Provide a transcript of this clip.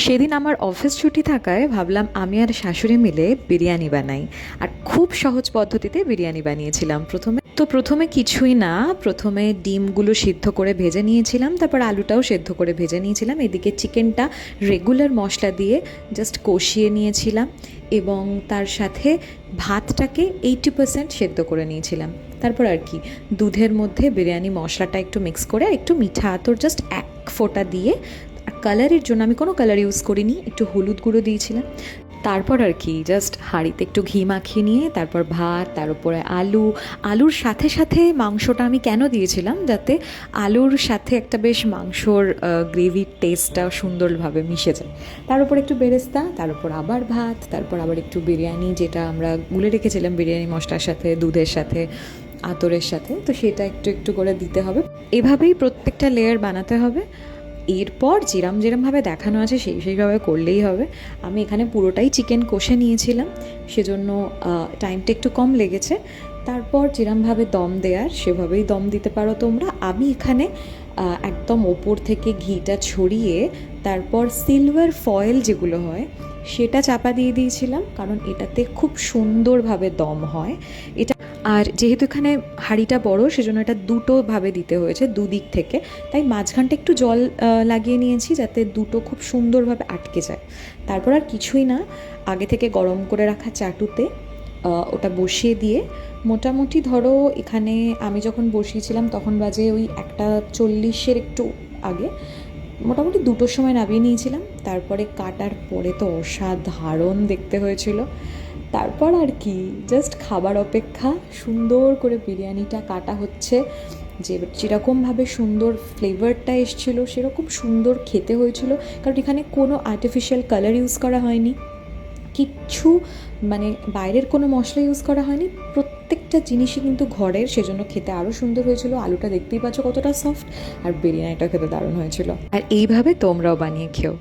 সেদিন আমার অফিস ছুটি থাকায় ভাবলাম আমি আর শাশুড়ি মিলে বিরিয়ানি বানাই। আর খুব সহজ পদ্ধতিতে বিরিয়ানি বানিয়েছিলাম। প্রথমে কিছুই না, প্রথমে ডিমগুলো সিদ্ধ করে ভেজে নিয়েছিলাম, তারপর আলুটাও সেদ্ধ করে ভেজে নিয়েছিলাম। এদিকে চিকেনটা রেগুলার মশলা দিয়ে জাস্ট কষিয়ে নিয়েছিলাম এবং তার সাথে ভাতটাকে 80% সেদ্ধ করে নিয়েছিলাম। তারপর আর কি, দুধের মধ্যে বিরিয়ানি মশলাটা একটু মিক্স করে একটু মিঠা আতর জাস্ট এক ফোঁটা দিয়ে, আর কালারের জন্য আমি কোনো কালার ইউজ করিনি, একটু হলুদ গুঁড়ো দিয়েছিলাম। তারপর আর কি, জাস্ট হাঁড়িতে একটু ঘি মাখিয়ে নিয়ে তারপর ভাত, তার উপরে আলুর সাথে সাথে মাংসটা আমি কেন দিয়েছিলাম, যাতে আলুর সাথে একটা বেশ মাংসর গ্রেভির টেস্টটা সুন্দরভাবে মিশে যায়। তার উপর একটু বেরেস্তা, তার উপর আবার ভাত, তারপর আবার একটু বিরিয়ানি যেটা আমরা গুলে রেখেছিলাম বিরিয়ানি মশলার সাথে, দুধের সাথে, আতরের সাথে, তো সেটা একটু একটু করে দিতে হবে। এভাবেই প্রত্যেকটা লেয়ার বানাতে হবে। এরপর যেরমভাবে দেখানো আছে সেইভাবে করলেই হবে। আমি এখানে পুরোটাই চিকেন কষে নিয়েছিলাম, সেজন্য টাইমটা একটু কম লেগেছে। তারপর যেরমভাবে দম দেওয়ার সেভাবেই দম দিতে পারো তোমরা। আমি এখানে একদম ওপর থেকে ঘিটা ছড়িয়ে তারপর সিলভার ফয়েল যেগুলো হয় সেটা চাপা দিয়ে দিয়েছিলাম, কারণ এটাতে খুব সুন্দরভাবে দম হয় এটা। আর যেহেতু এখানে হাঁড়িটা বড়, সেজন্য এটা দুটোভাবে দিতে হয়েছে, দুদিক থেকে। তাই মাঝখানটা একটু জল লাগিয়ে নিয়েছি যাতে দুটো খুব সুন্দরভাবে আটকে যায়। তারপর আর কিছুই না, আগে থেকে গরম করে রাখা চাটুতে ওটা বসিয়ে দিয়ে মোটামুটি ধরো, এখানে আমি যখন বসিয়েছিলাম তখন বাজে ওই 1:40 একটু আগে, মোটামুটি 2টোর সময় নামিয়ে নিয়েছিলাম। তারপরে কাটার পরে তো অসাধারণ দেখতে হয়েছিল। তারপর আর কি, জাস্ট খাবার অপেক্ষা। সুন্দর করে বিরিয়ানিটা কাটা হচ্ছে, যেরকমভাবে সুন্দর ফ্লেভারটা এসেছিলো সেরকম সুন্দর খেতে হয়েছিল, কারণ এখানে কোনো আর্টিফিশিয়াল কালার ইউজ করা হয়নি, কিচ্ছু মানে বাইরের কোনো মশলা ইউজ করা হয়নি, প্রত্যেকটা জিনিসই কিন্তু ঘরের, সেজন্য খেতে আরও সুন্দর হয়েছিল। আলুটা দেখতেই পাচ্ছ কতটা সফট, আর বিরিয়ানিটা খেতে দারুণ হয়েছিল। আর এইভাবে তোমরাও বানিয়ে খেও।